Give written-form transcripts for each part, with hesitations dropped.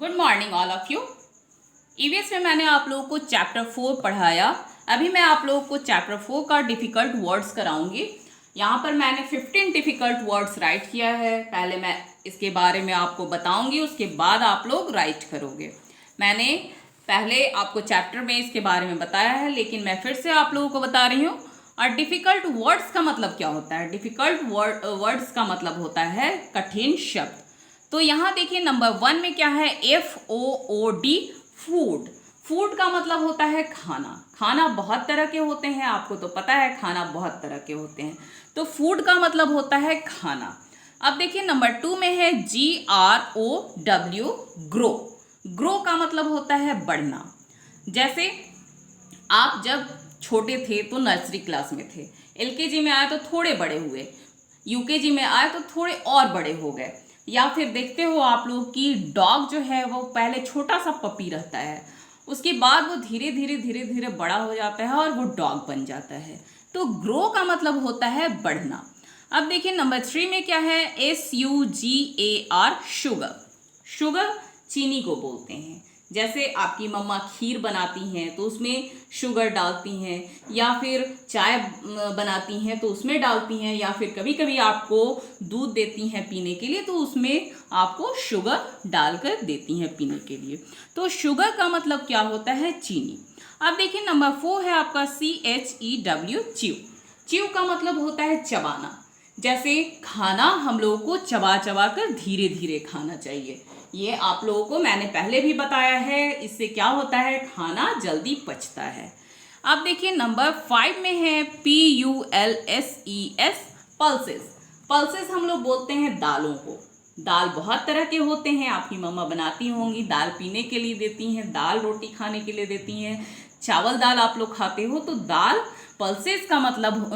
Good morning all of you. EVS में मैंने आप लोगों को चैप्टर 4 पढ़ाया। अभी मैं आप लोगों को चैप्टर 4 का डिफ़िकल्ट वर्ड्स कराऊंगी। यहाँ पर मैंने 15 डिफ़िकल्ट वर्ड्स राइट किया है। पहले मैं इसके बारे में आपको बताऊंगी, उसके बाद आप लोग राइट करोगे। मैंने पहले आपको चैप्टर में इसके बारे में बताया है, लेकिन मैं फिर से आप लोगों को बता रही हूँ। और डिफ़िकल्ट वर्ड्स का मतलब क्या होता है? डिफ़िकल्ट वर्ड्स का मतलब होता है कठिन शब्द। तो यहाँ देखिए नंबर 1 में क्या है? FOOD, food. फूड का मतलब होता है खाना। खाना बहुत तरह के होते हैं, आपको तो पता है खाना बहुत तरह के होते हैं। तो फूड का मतलब होता है खाना। अब देखिए नंबर 2 में है GROW, ग्रो। ग्रो का मतलब होता है बढ़ना। जैसे आप जब छोटे थे तो नर्सरी क्लास में थे, LKG में आए तो थोड़े बड़े हुए, UKG में आए तो थोड़े और बड़े हो गए। या फिर देखते हो आप लोग कि डॉग जो है वो पहले छोटा सा पपी रहता है, उसके बाद वो धीरे धीरे धीरे धीरे बड़ा हो जाता है और वो डॉग बन जाता है। तो ग्रो का मतलब होता है बढ़ना। अब देखिए नंबर 3 में क्या है? SUGAR, sugar. शुगर चीनी को बोलते हैं। जैसे आपकी मम्मा खीर बनाती हैं तो उसमें शुगर डालती हैं, या फिर चाय बनाती हैं तो उसमें डालती हैं, या फिर कभी कभी आपको दूध देती हैं पीने के लिए तो उसमें आपको शुगर डालकर देती हैं पीने के लिए। तो शुगर का मतलब क्या होता है? चीनी। अब देखिए नंबर 4 है आपका CHEW, च्यू। च्यू का मतलब होता है चबाना। जैसे खाना हम लोगों को चबा चबा कर धीरे धीरे खाना चाहिए। ये आप लोगों को मैंने पहले भी बताया है। इससे क्या होता है? खाना जल्दी पचता है। अब देखिए नंबर 5 में है PULSES, पल्सेस। पल्सेस हम लोग बोलते हैं दालों को। दाल बहुत तरह के होते हैं, आपकी मम्मा बनाती होंगी, दाल पीने के लिए देती हैं, दाल रोटी खाने के लिए देती हैं, चावल दाल आप लोग खाते हो तो दाल। पल्सेस का मतलब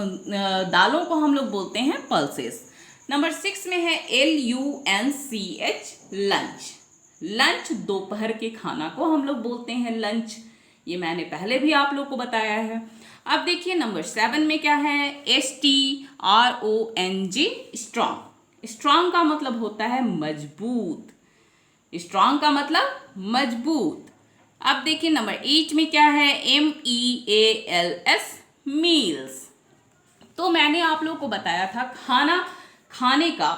दालों को हम लोग बोलते हैं पल्सेस। नंबर 6 में है LUNCH, लंच। लंच दोपहर के खाना को हम लोग बोलते हैं लंच। ये मैंने पहले भी आप लोग को बताया है। अब देखिए नंबर 7 में क्या है? STRONG, strong. स्ट्रॉन्ग का मतलब होता है मजबूत। स्ट्रॉन्ग का मतलब मजबूत। अब देखिए नंबर 8 में क्या है? MEALS, meals. तो मैंने आप लोगों को बताया था खाना खाने का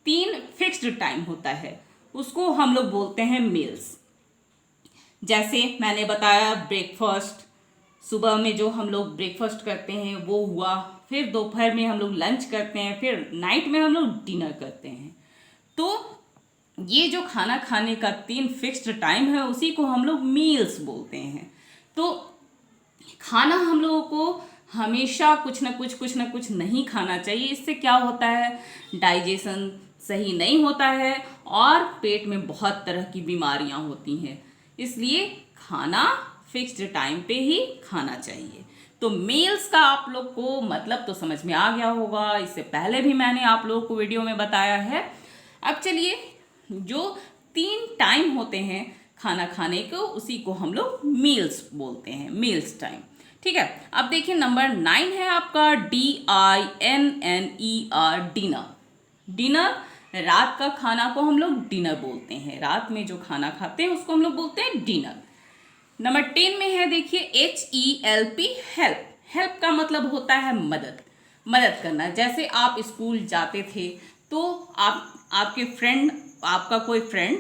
3 फिक्स्ड टाइम होता है, उसको हम लोग बोलते हैं मील्स। जैसे मैंने बताया ब्रेकफास्ट, सुबह में जो हम लोग ब्रेकफास्ट करते हैं वो हुआ, फिर दोपहर में हम लोग लंच करते हैं, फिर नाइट में हम लोग डिनर करते हैं। तो ये जो खाना खाने का 3 फिक्स्ड टाइम है उसी को हम लोग मील्स बोलते हैं। तो खाना हम लोगों को हमेशा कुछ ना कुछ नहीं खाना चाहिए। इससे क्या होता है? डाइजेशन सही नहीं होता है और पेट में बहुत तरह की बीमारियां होती हैं। इसलिए खाना फिक्स्ड टाइम पे ही खाना चाहिए। तो मील्स का आप लोग को मतलब तो समझ में आ गया होगा, इससे पहले भी मैंने आप लोगों को वीडियो में बताया है। अब चलिए, जो 3 टाइम होते हैं खाना खाने को उसी को हम लोग मील्स बोलते हैं, मील्स टाइम। ठीक है। अब देखिए नंबर 9 है आपका DINNER, डिनर। डिनर, रात का खाना को हम लोग डिनर बोलते हैं। रात में जो खाना खाते हैं उसको हम लोग बोलते हैं डिनर। नंबर 10 में है देखिए HELP, हेल्प। हेल्प का मतलब होता है मदद, मदद करना। जैसे आप स्कूल जाते थे तो आपका कोई फ्रेंड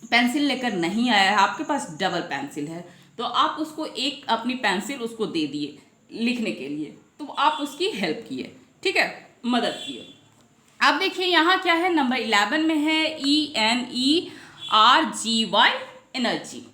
पेंसिल लेकर नहीं आया है, आपके पास डबल पेंसिल है, तो आप उसको एक अपनी पेंसिल उसको दे दिए लिखने के लिए, तो आप उसकी हेल्प किए, ठीक है, मदद किए। अब देखिए यहाँ क्या है? नंबर 11 में है ENERGY, एनर्जी।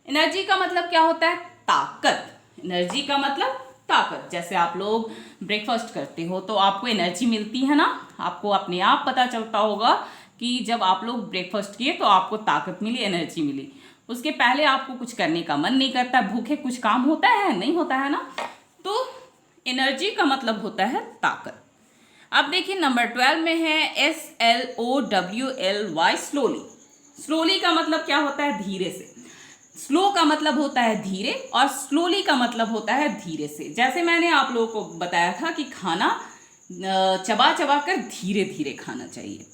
एनर्जी का मतलब क्या होता है? ताकत। एनर्जी का मतलब ताकत। जैसे आप लोग ब्रेकफास्ट करते हो तो आपको एनर्जी मिलती है ना, आपको अपने आप पता चलता होगा कि जब आप लोग ब्रेकफास्ट किए तो आपको ताकत मिली, एनर्जी मिली। उसके पहले आपको कुछ करने का मन नहीं करता, भूखे कुछ काम होता है? नहीं होता है ना। तो एनर्जी का मतलब होता है ताकत। अब देखिए नंबर 12 में है SLOWLY, स्लोली। स्लोली का मतलब क्या होता है? धीरे से। स्लो का मतलब होता है धीरे और स्लोली का मतलब होता है धीरे से। जैसे मैंने आप लोगों को बताया था कि खाना चबा चबा कर धीरे धीरे खाना चाहिए।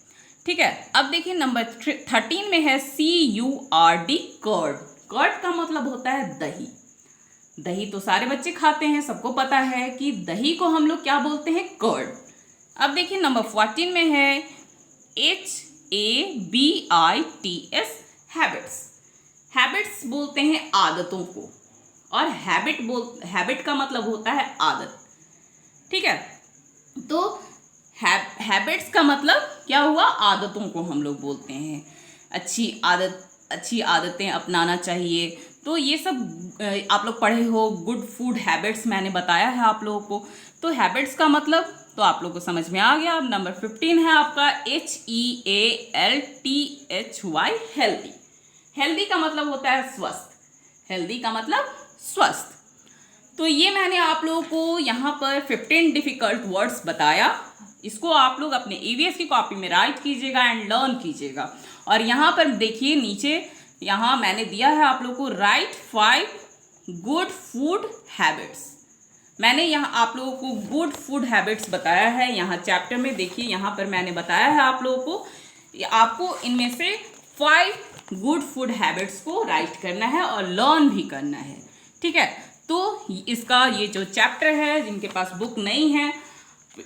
ठीक है। अब देखिए नंबर 13 में है CURD, कर्ड। कर्ड का मतलब होता है दही। दही तो सारे बच्चे खाते हैं, सबको पता है कि दही को हम लोग क्या बोलते हैं, कर्ड। अब देखिए नंबर 14 में है HABITS, हैबिट्स। हैबिट्स बोलते हैं आदतों को, और हैबिट का मतलब होता है आदत। ठीक है, तो हैबिट्स का मतलब क्या हुआ, आदतों को हम लोग बोलते हैं। अच्छी आदतें अपनाना चाहिए। तो ये सब आप लोग पढ़े हो, गुड फूड हैबिट्स मैंने बताया है आप लोगों को। तो हैबिट्स का मतलब तो आप लोगों को समझ में आ गया। अब नंबर 15 है आपका HEALTHY, हेल्दी। हेल्दी का मतलब होता है स्वस्थ। हेल्दी का मतलब स्वस्थ। तो ये मैंने आप लोगों को यहाँ पर 15 डिफिकल्ट वर्ड्स बताया। इसको आप लोग अपने EVS की कॉपी में राइट कीजिएगा एंड लर्न कीजिएगा। और यहाँ पर देखिए नीचे यहाँ मैंने दिया है आप लोग को राइट 5 गुड फूड हैबिट्स। मैंने यहाँ आप लोगों को गुड फूड हैबिट्स बताया है। यहाँ चैप्टर में देखिए, यहाँ पर मैंने बताया है आप लोगों को, आपको इनमें से 5 गुड फूड हैबिट्स को राइट करना है और लर्न भी करना है। ठीक है, तो इसका ये जो चैप्टर है, जिनके पास बुक नहीं है,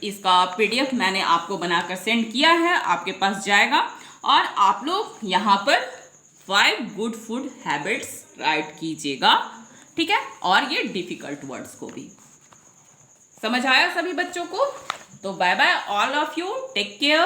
इसका PDF मैंने आपको बनाकर सेंड किया है, आपके पास जाएगा। और आप लोग यहाँ पर 5 गुड फूड हैबिट्स राइट कीजिएगा। ठीक है, और ये डिफिकल्ट वर्ड्स को भी। समझ आया सभी बच्चों को? तो bye bye all of you, take care.